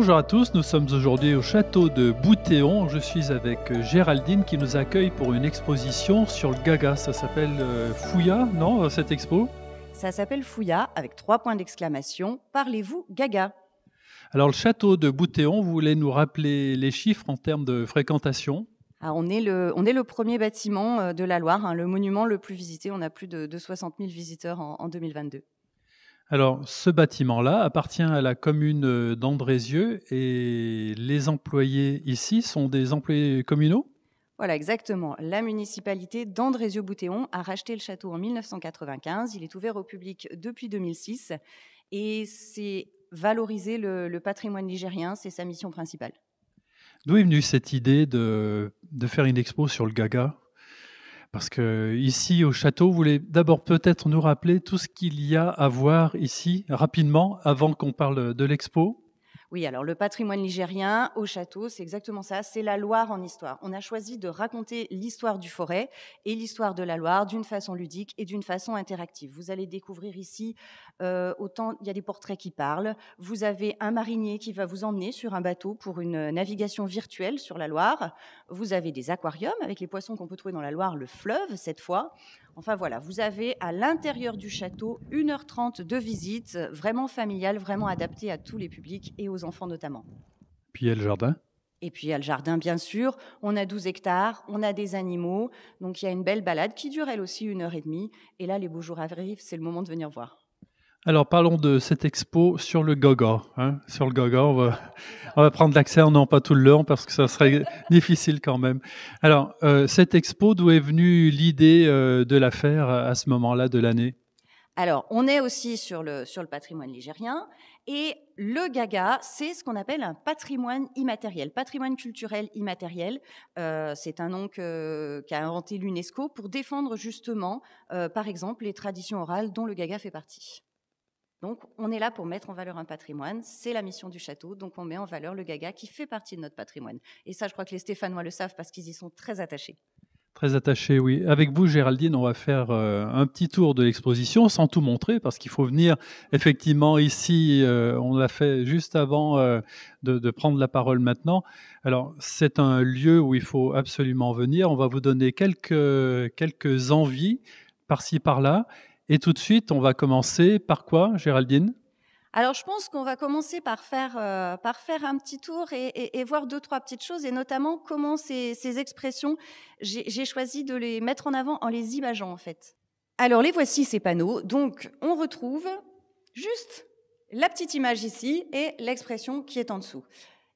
Bonjour à tous, nous sommes aujourd'hui au château de Bouthéon. Je suis avec Géraldine qui nous accueille pour une exposition sur le Gaga. Ça s'appelle Fouilla, non, cette expo? Ça s'appelle Fouilla, avec 3 points d'exclamation. Parlez-vous Gaga? Alors le château de Bouthéon, vous voulez nous rappeler les chiffres en termes de fréquentation? On est le premier bâtiment de la Loire, hein, le monument le plus visité. On a plus de 60 000 visiteurs en 2022. Alors ce bâtiment-là appartient à la commune d'Andrézieux et les employés ici sont des employés communaux? Voilà, exactement. La municipalité d'Andrézieux-Bouthéon a racheté le château en 1995. Il est ouvert au public depuis 2006 et c'est valoriser le patrimoine ligérien, c'est sa mission principale. D'où est venue cette idée de faire une expo sur le Gaga? Parce que ici au château, vous voulez d'abord peut-être nous rappeler tout ce qu'il y a à voir ici rapidement avant qu'on parle de l'expo? Oui, alors le patrimoine ligérien au château, c'est exactement ça, c'est la Loire en histoire. On a choisi de raconter l'histoire du Forêt et l'histoire de la Loire d'une façon ludique et d'une façon interactive. Vous allez découvrir ici, autant il y a des portraits qui parlent, vous avez un marinier qui va vous emmener sur un bateau pour une navigation virtuelle sur la Loire, vous avez des aquariums avec les poissons qu'on peut trouver dans la Loire, le fleuve cette fois. Enfin voilà, vous avez à l'intérieur du château 1h30 de visite, vraiment familiale, vraiment adaptée à tous les publics et aux enfants notamment. Puis il y a le jardin. Et puis il y a le jardin bien sûr, on a 12 hectares, on a des animaux, donc il y a une belle balade qui dure elle aussi 1h30. Et là les beaux jours arrivent, c'est le moment de venir voir. Alors parlons de cette expo sur le Gaga. Sur le Gaga, on va prendre l'accent, non pas tout le long parce que ça serait difficile quand même. Alors cette expo, d'où est venue l'idée de la faire à ce moment-là de l'année? Alors, on est aussi sur le patrimoine ligérien et le Gaga, c'est ce qu'on appelle un patrimoine immatériel, patrimoine culturel immatériel. C'est un nom qu'a inventé l'UNESCO pour défendre justement, par exemple, les traditions orales dont le Gaga fait partie. Donc, on est là pour mettre en valeur un patrimoine. C'est la mission du château. Donc, on met en valeur le Gaga qui fait partie de notre patrimoine. Et ça, je crois que les Stéphanois le savent parce qu'ils y sont très attachés. Très attaché, oui. Avec vous, Géraldine, on va faire un petit tour de l'exposition sans tout montrer parce qu'il faut venir effectivement ici. On l'a fait juste avant de prendre la parole maintenant. Alors, c'est un lieu où il faut absolument venir. On va vous donner quelques envies par-ci, par-là. Et tout de suite, on va commencer par quoi, Géraldine? Alors, je pense qu'on va commencer par faire un petit tour et voir 2-3 petites choses, et notamment comment ces expressions, j'ai choisi de les mettre en avant en les imageant, en fait. Alors, les voici, ces panneaux. Donc, on retrouve juste la petite image ici et l'expression qui est en dessous.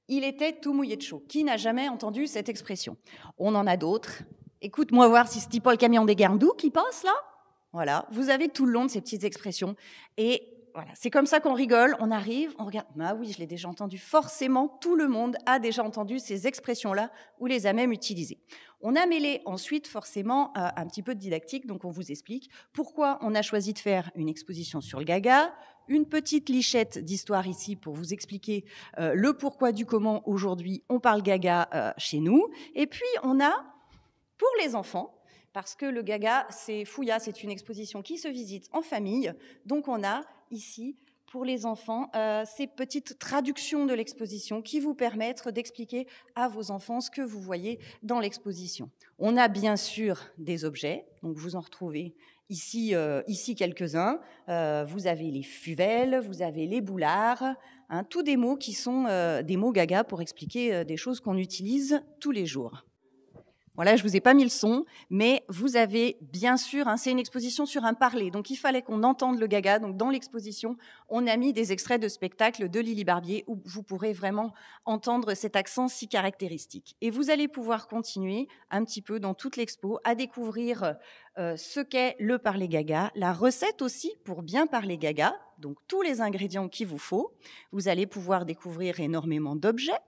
Il était tout mouillé de chaud. Qui n'a jamais entendu cette expression? On en a d'autres. Écoute-moi voir si c'est pas le camion des Garndous qui passe, là. Voilà, vous avez tout le long de ces petites expressions. Et voilà, c'est comme ça qu'on rigole, on arrive, on regarde. Ah oui, je l'ai déjà entendu. Forcément, tout le monde a déjà entendu ces expressions-là ou les a même utilisées. On a mêlé ensuite forcément un petit peu de didactique, donc on vous explique pourquoi on a choisi de faire une exposition sur le Gaga, une petite lichette d'histoire ici pour vous expliquer le pourquoi du comment aujourd'hui on parle Gaga chez nous. Et puis on a, pour les enfants, parce que le Gaga, c'est Fouilla, c'est une exposition qui se visite en famille. Donc on a ici, pour les enfants, ces petites traductions de l'exposition qui vous permettent d'expliquer à vos enfants ce que vous voyez dans l'exposition. On a bien sûr des objets, donc vous en retrouvez ici quelques-uns. Vous avez les fuvelles, vous avez les boulards, tous des mots qui sont des mots Gaga pour expliquer des choses qu'on utilise tous les jours. Voilà, je vous ai pas mis le son, mais vous avez bien sûr, c'est une exposition sur un parler, donc il fallait qu'on entende le Gaga. Donc dans l'exposition, on a mis des extraits de spectacles de Lily Barbier où vous pourrez vraiment entendre cet accent si caractéristique. Et vous allez pouvoir continuer un petit peu dans toute l'expo à découvrir ce qu'est le parler Gaga, la recette aussi pour bien parler Gaga, donc tous les ingrédients qu'il vous faut. Vous allez pouvoir découvrir énormément d'objets.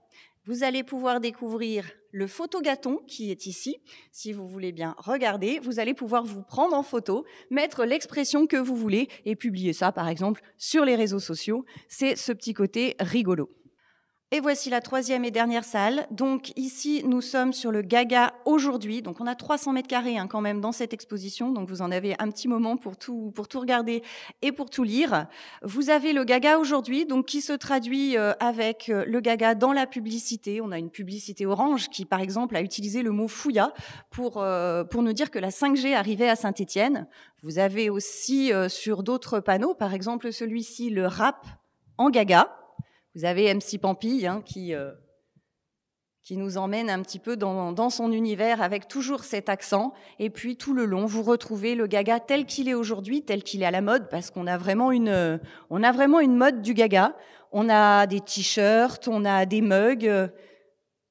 Vous allez pouvoir découvrir le photogâton qui est ici. Si vous voulez bien regarder, vous allez pouvoir vous prendre en photo, mettre l'expression que vous voulez et publier ça, par exemple, sur les réseaux sociaux. C'est ce petit côté rigolo. Et voici la troisième et dernière salle. Donc ici, nous sommes sur le Gaga aujourd'hui. Donc on a 300 mètres carrés quand même dans cette exposition. Donc vous en avez un petit moment pour tout regarder et pour tout lire. Vous avez le Gaga aujourd'hui, donc qui se traduit avec le Gaga dans la publicité. On a une publicité Orange qui, par exemple, a utilisé le mot fouilla pour nous dire que la 5G arrivait à Saint-Étienne. Vous avez aussi sur d'autres panneaux, par exemple celui-ci, le rap en Gaga. Vous avez MC Pampille qui nous emmène un petit peu dans son univers avec toujours cet accent. Et puis tout le long, vous retrouvez le Gaga tel qu'il est aujourd'hui, tel qu'il est à la mode, parce qu'on a vraiment une mode du Gaga. On a des t-shirts, on a des mugs,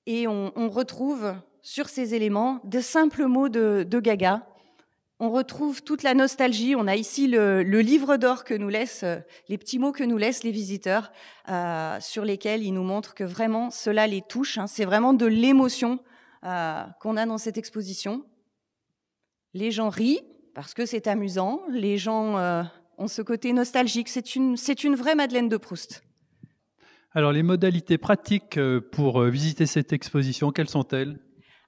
et on retrouve sur ces éléments de simples mots de Gaga. On retrouve toute la nostalgie. On a ici le livre d'or que nous laissent, les petits mots que nous laissent les visiteurs, sur lesquels ils nous montrent que vraiment cela les touche. C'est vraiment de l'émotion qu'on a dans cette exposition. Les gens rient parce que c'est amusant. Les gens ont ce côté nostalgique. C'est une vraie Madeleine de Proust. Alors, les modalités pratiques pour visiter cette exposition, quelles sont-elles ?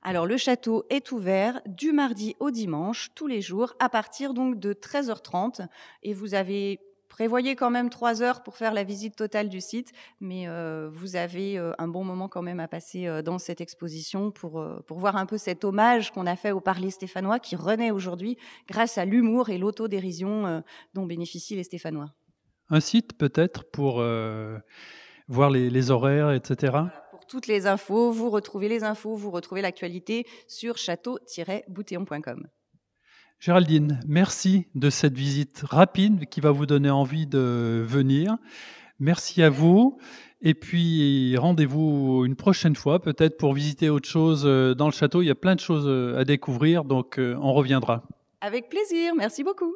Alors, le château est ouvert du mardi au dimanche, tous les jours, à partir donc de 13h30. Et prévoyez quand même 3 heures pour faire la visite totale du site, mais vous avez un bon moment quand même à passer dans cette exposition pour voir un peu cet hommage qu'on a fait au parler stéphanois qui renaît aujourd'hui grâce à l'humour et l'autodérision dont bénéficient les Stéphanois. Un site peut-être pour voir les horaires, etc. Pour toutes les infos, vous retrouvez l'actualité sur château-boutéon.com. Géraldine, merci de cette visite rapide qui va vous donner envie de venir. Merci à vous. Et puis, rendez-vous une prochaine fois, peut-être pour visiter autre chose dans le château. Il y a plein de choses à découvrir, donc on reviendra. Avec plaisir. Merci beaucoup.